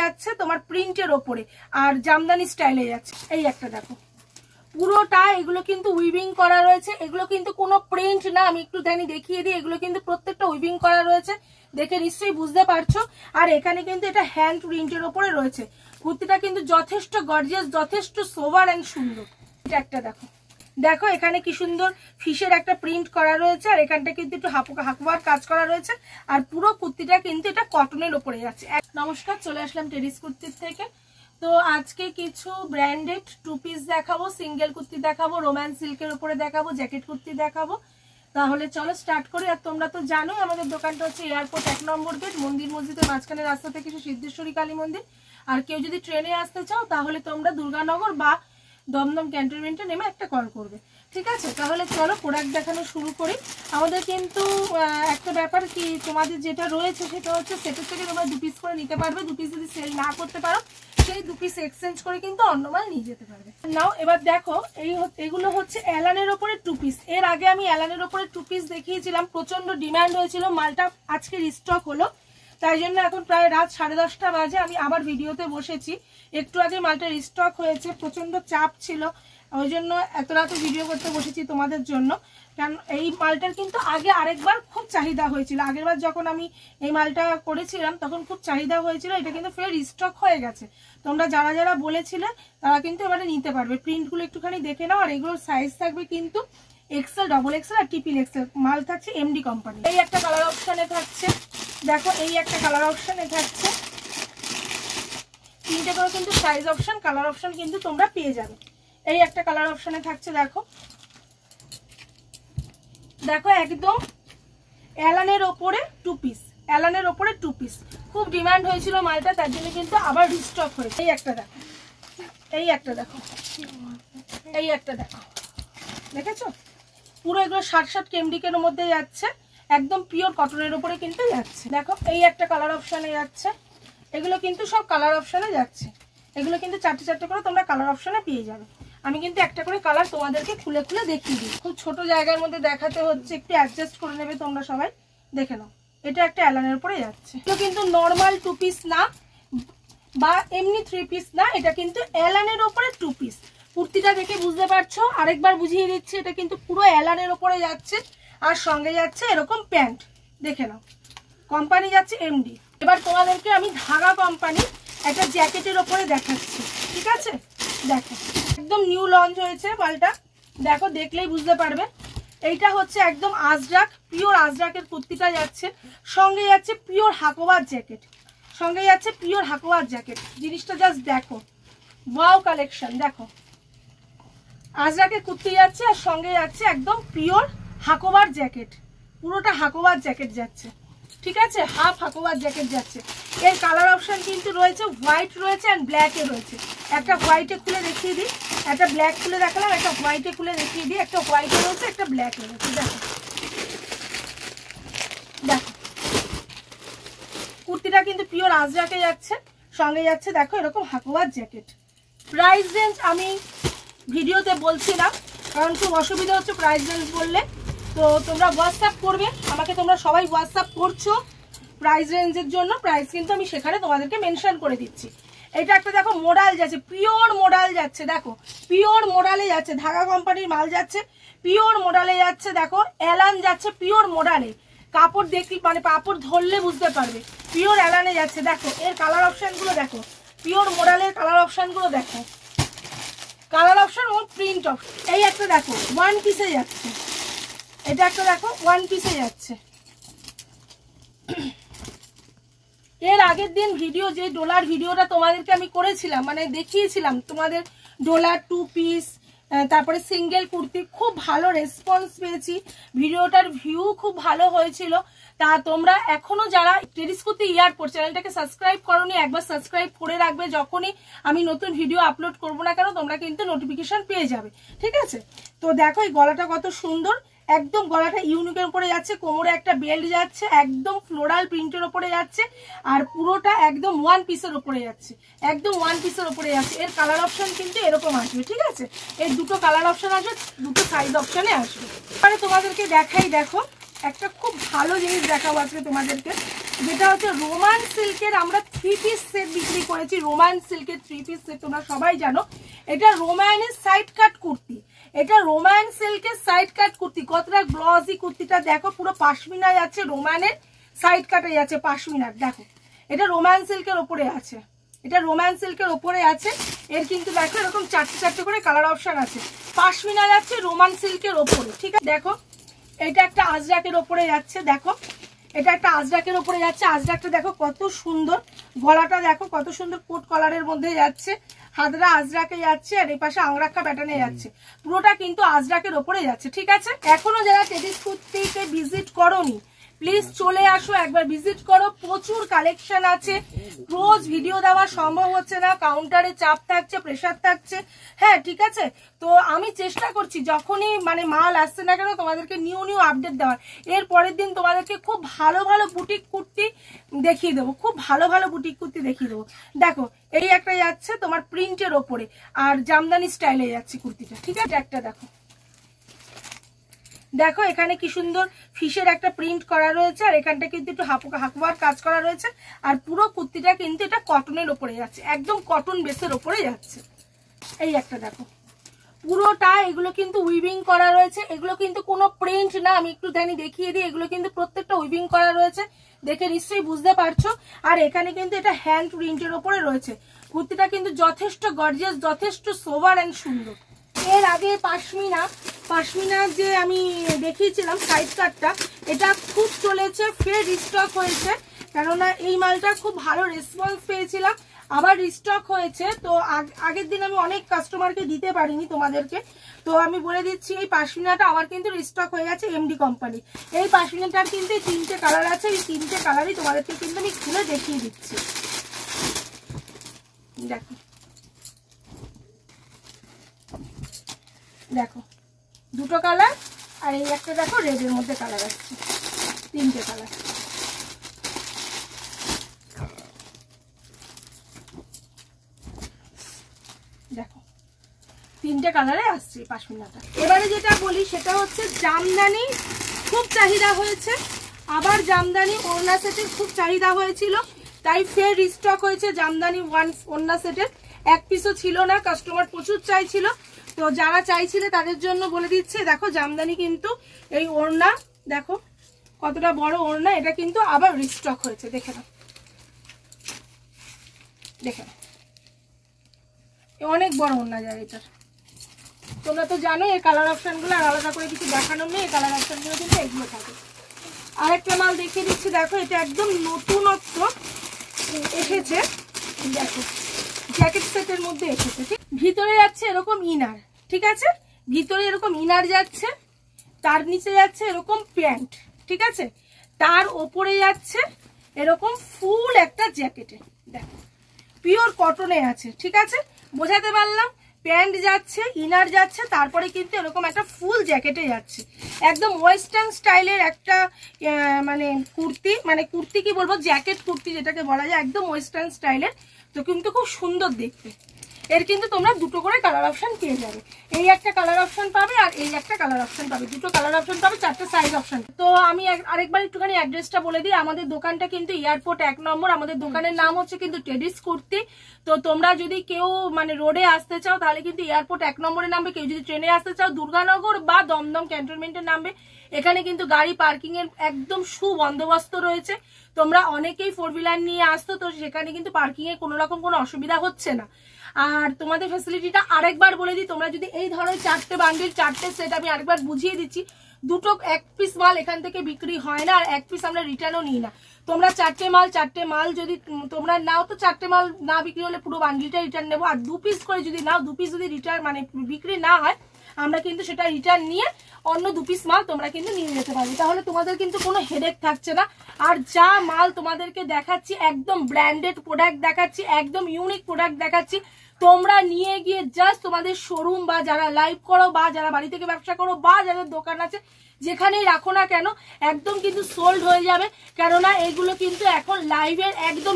যাচ্ছে তোমার প্রিন্টের ওপরে আর জামদানি স্টাইলে যাচ্ছে। এই একটা দেখো পুরোটা এগুলো কিন্তু উইভিং করা রয়েছে, এগুলো কিন্তু কোনো প্রিন্ট না। আমি একটু দেখিয়ে দিই, এগুলো কিন্তু প্রত্যেকটা উইভিং করা রয়েছে, দেখে নিশ্চয়ই বুঝতে পারছো। আর এখানে কিন্তু এটা হ্যান্ড প্রিন্টের ওপরে রয়েছে। কুর্তিটা কিন্তু যথেষ্ট গর্জিয়াস, যথেষ্ট সোভার অ্যান্ড সুন্দর। এটা একটা দেখো, দেখো এখানে কি সুন্দর ফিশের একটা প্রিন্ট করা রয়েছে, আর এখানটা কিন্তু একটু হাকুয়ার কাজ করা রয়েছে, আর পুরো কুর্তিটা কিন্তু এটা কটনের ওপরে যাচ্ছে। নমস্কার, চলে আসলাম টেরিস কুর্তির থেকে। তো আজকে কিছু ব্র্যান্ডেড টু পিস দেখাবো, সিঙ্গেল কুর্তি দেখাবো, রোম্যান্স সিল্কের উপরে দেখাবো, জ্যাকেট কুর্তি দেখাবো। তাহলে চলো স্টার্ট করি। আর তোমরা তো জানোই আমাদের দোকানটা হচ্ছে এয়ারপোর্ট 1 নম্বর গেট, মন্দির মসজিদের মাঝখানে রাস্তা থেকে সিদ্ধেশ্বরী কালী মন্দির। আর কেউ যদি ট্রেনে আসতে চাও তাহলে তোমরা দুর্গানগর বা দমদম ক্যান্টনমেন্টে নেমে একটা কল করবে, ঠিক আছে? তাহলে চলো প্রোডাক্ট দেখানো শুরু করি। আমাদের কিন্তু একটা ব্যাপার কি, তোমাদের যেটা রয়েছে সেটা হচ্ছে সেটের থেকে তোমরা 2 পিস করে নিতে পারবে। 2 পিস যদি সেল না করতে পারো সেই 2 পিস এক্সচেঞ্জ করে কিন্তু অন্য মাল নিয়ে যেতে পারবে। নাও এবার দেখো, এগুলো হচ্ছে অ্যালানের ওপরে 2 পিস। এর আগে আমি অ্যালানের ওপরে 2 পিস দেখিয়েছিলাম, প্রচন্ড ডিমান্ড হয়েছিল, মালটা আজকে রিস্টক হলো। তাই জন্য এখন প্রায় রাত 10:30 বাজে আমি আবার ভিডিওতে বসেছি। একটু আগে মালটা রিস্টক হয়েছে, প্রচন্ড চাপ ছিল, ওই জন্য এত রাতে ভিডিও করতে বসেছি তোমাদের জন্য। কারণ এই মালটার কিন্তু আগে আরেকবার খুব চাহিদা হয়েছিল, আগেরবার যখন আমি এই মালটা করেছিলাম তখন খুব চাহিদা হয়েছিল। এটা কিন্তু ফের রিস্টক হয়ে গেছে। তোমরা যারা যারা বলেছিলে তারা কিন্তু এবারে নিতে পারবে। প্রিন্টগুলো একটুখানি দেখে নাও। আর এগুলোর সাইজ থাকবে কিন্তু এক্সেল, ডবল এক্সেল আর ট্রিপল এক্সেল। মাল থাকছে এমডি কোম্পানি। এই একটা কালার অপশানে থাকছে, দেখো এই একটা কালার অপশানে থাকছে। 3টে করে কিন্তু সাইজ অপশন, কালার অপশন কিন্তু তোমরা পেয়ে যাবে। এই একটা কালার অপশানে থাকছে, দেখো দেখো একদম অ্যালানের ওপরে 2 পিস, অ্যালানের ওপরে 2 পিস। খুব ডিমান্ড হয়েছিল মালটা, তার জন্য কিন্তু আবার রিস্টক হয়েছে। এই একটা দেখো, এই একটা দেখো, এই একটা দেখো, দেখেছো? পুরো এগুলো 60 কেমডিকের মধ্যে যাচ্ছে, একদম পিওর কটনের উপরে কিন্তু যাচ্ছে। দেখো এই একটা কালার অপশানে যাচ্ছে, এগুলো কিন্তু সব কালার অপশানে যাচ্ছে। এগুলো কিন্তু 4টে করে তোমরা কালার অপশানে পেয়ে যাবে। আমি কিন্তু একটা করে কালার তোমাদেরকে খুলে খুলে দেখিয়ে দিই। খুব ছোট জায়গার মধ্যে দেখাতে হচ্ছে, একটু অ্যাডজাস্ট করে নেবে তোমরা সবাই। দেখে নাও, এটা একটা অ্যালানের উপরে যাচ্ছে। এগুলো কিন্তু নর্মাল 2 পিস না বা এমনি 3 পিস না, এটা কিন্তু অ্যালানের উপরে 2 পিস। কুর্তিটা দেখে বুঝতে পারছো, আরেকবার বুঝিয়ে দিচ্ছি। এটা কিন্তু পুরো অ্যালানের উপরে যাচ্ছে, আর সঙ্গে যাচ্ছে এরকম প্যান্ট। দেখে নাও, কোম্পানি যাচ্ছে এমডি। এবার তোমাদেরকে আমি ধাগা কোম্পানি একটা জ্যাকেটের ওপরে দেখাচ্ছি, ঠিক আছে? দেখো একদম নিউ লঞ্চ হয়েছে মালটা, দেখো দেখলেই বুঝতে পারবে। এইটা হচ্ছে একদম আজরাক, পিওর আজরাকের কুর্তিটা যাচ্ছে, সঙ্গে যাচ্ছে পিওর হাকোয়ার জ্যাকেট, সঙ্গে যাচ্ছে পিওর হাকোয়ার জ্যাকেট। জিনিসটা জাস্ট দেখো, ওয়াও কালেকশন। দেখো আজরাকের কুর্তি যাচ্ছে, আর সঙ্গে যাচ্ছে একদম পিওর হাকোয়ার জ্যাকেট, পুরোটা হাকোয়ার জ্যাকেট যাচ্ছে, ঠিক আছে? হাফ হাকোয়ার জ্যাকেট যাচ্ছে। এর কালার অপশন কিন্তু রয়েছে, হোয়াইট রয়েছে আর ব্ল্যাকে রয়েছে। একটা হোয়াইটে খুলে দেখিয়ে দিই, একটা ব্ল্যাক খুলে দেখালাম, একটা হোয়াইটে খুলে দেখিয়ে দিই। একটা হোয়াইটে রয়েছে, একটা ব্ল্যাকে রয়েছে। দেখো দেখো কুর্তিটা কিন্তু পিওর আজরাকে যাচ্ছে, সঙ্গে যাচ্ছে দেখো এরকম হাকোয়ার জ্যাকেট। প্রাইস রেঞ্জ আমি ভিডিওতে বলছি না, কারণ খুব অসুবিধা হচ্ছে প্রাইস রেঞ্জ বললে। তো তোমরা হোয়াটসঅ্যাপ করবে আমাকে, তোমরা সবাই হোয়াটসঅ্যাপ করছো প্রাইস রেঞ্জের জন্য। প্রাইস কিন্তু আমি সেখানে তোমাদেরকে মেনশন করে দিচ্ছি। এটা একটা দেখো মোডাল যাচ্ছে, পিওর মোডাল যাচ্ছে, দেখো পিওর মোডালে যাচ্ছে, ধাগা কোম্পানির মাল যাচ্ছে, পিওর মোডালে যাচ্ছে। দেখো অ্যালান যাচ্ছে পিওর মোডালে, কাপড় দেখি মানে কাপড় ধরলে বুঝতে পারবে পিওর অ্যালানে যাচ্ছে। দেখো এর কালার অপশানগুলো দেখো, পিওর মোডালের কালার অপশানগুলো দেখো, কালার অপশন ও প্রিন্ট অফ। এই একটা দেখো 1 পিসে যাচ্ছে, এটা একটা দেখো 1 পিসে যাচ্ছে। এর আগের দিন ভিডিও, যে ডোলার ভিডিওটা তোমাদেরকে আমি করেছিলাম, মানে দেখিয়েছিলাম তোমাদের ডোলার 2 পিস, তারপরে সিঙ্গেল কুর্তি, খুব ভালো রেসপন্স পেয়েছি। ভিডিওটার ভিউ খুব ভালো হয়েছিল। তা তোমরা এখনো যারা টেরিস কুর্তি এয়ারপোর্ট চ্যানেলটাকে সাবস্ক্রাইব করোনি, একবার সাবস্ক্রাইব করে রাখবে। যখনই আমি নতুন ভিডিও আপলোড করবো না কেন তোমরা কিন্তু নোটিফিকেশন পেয়ে যাবে, ঠিক আছে? তো দেখো এই গলাটা কত সুন্দর, একদম গলাটা ইউনিকের উপরে যাচ্ছে, কোমরে একটা বেল্ট যাচ্ছে, একদম ফ্লোরাল প্রিন্টের উপরে যাচ্ছে, আর পুরোটা একদম 1 পিসের উপরে যাচ্ছে, একদম 1 পিসের উপরে যাচ্ছে। এর কালার অপশন কিন্তু এরকম আসবে, ঠিক আছে? এর 2টো কালার অপশন আসবে, 2টো সাইজ অপশনে আসবে। এবারে তোমাদেরকে দেখাই, দেখো একটা খুব ভালো জিনিস দেখাবো আজকে তোমাদেরকে। যেটা হচ্ছে রোমান সিল্কের আমরা 3 পিস সেট বিক্রি করেছি। রোমান সিল্কের 3 পিস সেট তোমরা সবাই জানো। এটা রোমানের সাইড কাট কুর্তি, এটা রোমান সিল্কের সাইড কাট কুর্তি। কতটা গ্লসি কুর্তিটা দেখো, পুরো পাশমিনায় আছে, রোমানের সাইড কাটে আছে পাশমিনার। দেখো এটা রোমান সিল্কের ওপরে আছে, এটা রোমান সিল্কের ওপরে আছে। এর কিন্তু দেখো এরকম 4টে করে কালার অপশন আছে। পাশমিনা যাচ্ছে রোমান সিল্কের ওপরে, ঠিক আছে। দেখো এটা একটা আজরাকের ওপরে যাচ্ছে, দেখো এটা একটা আজরাকের ওপরে যাচ্ছে। আজরাকটা দেখো কত সুন্দর, গলাটা দেখো কত সুন্দর কোট কলারের মধ্যে যাচ্ছে, হাতরা আজরাকে যাচ্ছে, আর এই পাশে আংরাক্কা প্যাটার্নে যাচ্ছে। পুরোটা কিন্তু আজরাকের ওপরে যাচ্ছে, ঠিক আছে। এখনো যারা টেডিস কুর্তিকে ভিজিট করোনি প্লিজ চলে আসো, একবার ভিজিট করো। প্রচুর কালেকশন আছে, রোজ ভিডিও দেওয়া সম্ভব হচ্ছে না, কাউন্টারে চাপ থাকছে, প্রেশার থাকছে, হ্যাঁ ঠিক আছে। তো আমি চেষ্টা করছি যখনই মানে মাল আসছে না কেন তোমাদেরকে নিউ আপডেট দেওয়ার। এর পরের দিন তোমাদেরকে খুব ভালো বুটিক কুর্তি দেখিয়ে দেবো, খুব ভালো বুটিক কুর্তি দেখিয়ে দেবো। দেখো এই একটা যাচ্ছে তোমার প্রিন্টের ওপরে, আর জামদানি স্টাইলে যাচ্ছে কুর্তিটা, ঠিক আছে। একটা দেখো, দেখো এখানে কি সুন্দর ফিশের একটা প্রিন্ট করা রয়েছে, আর এখানটা কিন্তু একটু হাকুয়ার কাজ করা রয়েছে, আর পুরো কুর্তিটা কিন্তু এটা কটনের ওপরে যাচ্ছে, একদম কটন বেসের ওপরে যাচ্ছে। এই একটা দেখো, পুরোটা এগুলো কিন্তু উইভিং করা রয়েছে, এগুলো কিন্তু কোনো প্রিন্ট না। আমি একটু দেখিয়ে দিই, এগুলো কিন্তু প্রত্যেকটা উইভিং করা রয়েছে, দেখে নিশ্চয়ই বুঝতে পারছো। আর এখানে কিন্তু এটা হ্যান্ড প্রিন্টের ওপরে রয়েছে। কুর্তিটা কিন্তু যথেষ্ট গর্জিয়াস, যথেষ্ট সোভার অ্যান্ড সুন্দর। এর আগে পাশমিনার যে আমি দেখিয়েছিলাম সাইড কাটটা, এটা খুব চলেছে, ফের রিস্টক হয়েছে, কেননা এই মালটা খুব ভালো রেসপন্স পেয়েছিলাম, আবার রিস্টক হয়েছে। তো আগের দিন আমি অনেক কাস্টমারকে দিতে পারিনি তোমাদেরকে, তো আমি বলে দিচ্ছি এই পাশমিনাটা আবার কিন্তু রিস্টক হয়ে গেছে এমডি কোম্পানি। এই পাশমিনাটার কিন্তু 3টে কালার আছে, এই 3টে কালারই তোমাদেরকে কিন্তু আমি খুলে দেখিয়ে দিচ্ছি। দেখো দেখো 2টো কালার, আর এই একটা দেখো রেডের মধ্যে কালার আসছে, 3টে কালার। দেখো 3টে কালারে আসছে পাশমিনাটা। এবারে যেটা বলি সেটা হচ্ছে জামদানি খুব চাহিদা হয়েছে, আবার জামদানি ওড়না সেটের খুব চাহিদা হয়েছিল, তাই ফের রিস্টক হয়েছে জামদানি ওড়না সেটের। 1 পিসও ছিল না, কাস্টমার প্রচুর চাইছিল, তো যারা চাইছিলে তাদের জন্য বলে দিচ্ছে। দেখো জামদানি কিন্তু এই ওড়না দেখো কতটা বড় ওড়না, এটা কিন্তু আবার রিস্টক হয়েছে, দেখে নাও, দেখে নাও অনেক বড় ওড়না যায় এটার। তোমরা তো জানো এই কালার অপশনগুলো, আর আলাদা করে কিছু দেখানোর নেই, এই কালার অপশনগুলো কিন্তু এগুলো থাকে। আরেকটা মাল দেখিয়ে দিচ্ছি, দেখো এটা একদম নতুনত্ব এসেছে, দেখো জ্যাকেট সেটের মধ্যে এসেছে, ঠিক ভিতরে যাচ্ছে এরকম ইনার, ঠিক আছে, ভিতরে এরকম ইনার যাচ্ছে, তার নিচে যাচ্ছে এরকম প্যান্ট, ঠিক আছে, তার ওপরে যাচ্ছে এরকম ফুল একটা জ্যাকেটে, দেখো পিওর কটনে আছে, ঠিক আছে, বোঝাতে পারলাম। প্যান্ট যাচ্ছে, ইনার যাচ্ছে, তারপরে কিন্তু এরকম একটা ফুল জ্যাকেটে যাচ্ছে, একদম ওয়েস্টার্ন স্টাইলের একটা মানে কুর্তি কি বলবো, জ্যাকেট কুর্তি যেটাকে বলা যায়, একদম ওয়েস্টার্ন স্টাইলের। তো কিন্তু খুব সুন্দর দেখতে। এর কিন্তু তোমরা 2টো করে কালার অপশন পেয়ে যাবে, এই একটা কালার অপশন পাবে, আর এই একটা কালার অপশন পাবে, 2টো কালার অপশন পাবে, 4টে সাইজ অপশন। তো আমি আরেকবার একটুখানি অ্যাড্রেসটা বলে দিই। আমাদের দোকানটা কিন্তু এয়ারপোর্ট 1 নম্বর, আমাদের দোকানের নাম হচ্ছে কিন্তু টেডিস কুর্তি। তো তোমরা যদি কেউ মানে রোডে আসতে চাও তাহলে কিন্তু এয়ারপোর্ট 1 নম্বরে নামবে, কেউ যদি ট্রেনে আসতে চাও দুর্গানগর বা দমদম ক্যান্টনমেন্টে নামবে। এখানে কিন্তু গাড়ি পার্কিং এর একদম সুবন্দোবস্ত রয়েছে, তোমরা অনেকেই 4 হুইলার নিয়ে আসতো, তো সেখানে কিন্তু পার্কিং এ কোনো রকম কোনো অসুবিধা হচ্ছে না। আর তোমাদের ফ্যাসিলিটিটা আরেকবার বলে দিই, তোমরা যদি এই ধরো 4টে বান্ডিল 4টে সেট, আমি আরেকবার বুঝিয়ে দিচ্ছি, 1 পিস মাল এখান থেকে বিক্রি হয় না, আর 1 পিস আমরা রিটার্নও নিই না। তোমরা 4টে মাল যদি তোমরা নাও, তো 4টে মাল না বিক্রি হলে পুরো বান্ডিলটা রিটার্ন নেবো, আর 2 পিস করে যদি নাও, 2 পিস যদি রিটার্ন মানে বিক্রি না হয়, আমরা কিন্তু সেটা রিটার্ন নিয়ে অন্য 2 পিস মাল তোমরা কিন্তু নিয়ে যেতে পারবে, তাহলে তোমাদের কিন্তু কোনো হেডেক থাকছে না। আর যা মাল তোমাদেরকে দেখাচ্ছি একদম ব্র্যান্ডেড প্রোডাক্ট দেখাচ্ছি, একদম ইউনিক প্রোডাক্ট দেখাচ্ছি, তোমরা নিয়ে গিয়ে জাস্ট তোমাদের শোরুম বা যারা লাইভ করো বা যারা বাড়ি থেকে ব্যবসা করো বা যাদের দোকান আছে যেখানেই রাখো না কেন, একদম কিন্তু সোল্ড হয়ে যাবে, কেননা এগুলো কিন্তু এখন লাইভের একদম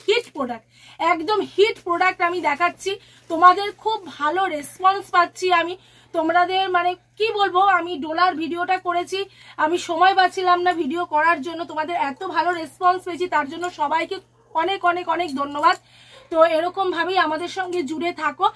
হিট প্রোডাক্ট, একদম হিট প্রোডাক্ট আমি দেখাচ্ছি, তোমাদের খুব ভালো রেসপন্স পাচ্ছি আমি। তোমাদের মানে কি বলবো, আমি ডোলার ভিডিওটা করেছি, আমি সময় পাচ্ছিলাম না ভিডিও করার জন্য, তোমাদের এত ভালো রেসপন্স পেয়েছি তার জন্য সবাইকে অনেক অনেক অনেক ধন্যবাদ। তো এরকম ভাবেই আমাদের সঙ্গে জুড়ে থাকো।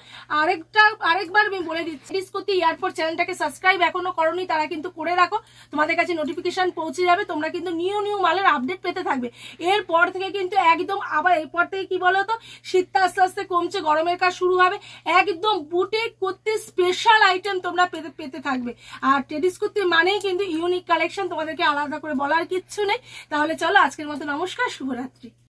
আরেকবার আমি বলে দিচ্ছি, ডিসকোতি এয়ারপোর্ট চ্যানেলটাকে সাবস্ক্রাইব এখনো করোনি তারা কিন্তু করে রাখো, তোমাদের কাছে নোটিফিকেশন পৌঁছে যাবে, তোমরা কিন্তু নিউ মালের আপডেট পেতে থাকবে। এরপর থেকে কিন্তু একদম আবার এরপর থেকে কি বলতো, শীতটা আস্তে আস্তে কমছে, গরমের কাজ শুরু হবে, একদম বুটিক কুর্তি স্পেশাল আইটেম তোমরা পেতে থাকবে। আর টেডিস কুর্তি মানেই কিন্তু ইউনিক কালেকশন, তোমাদেরকে আলাদা করে বলার কিচ্ছু নেই। তাহলে চলো আজকের মতো নমস্কার, শুভরাত্রি।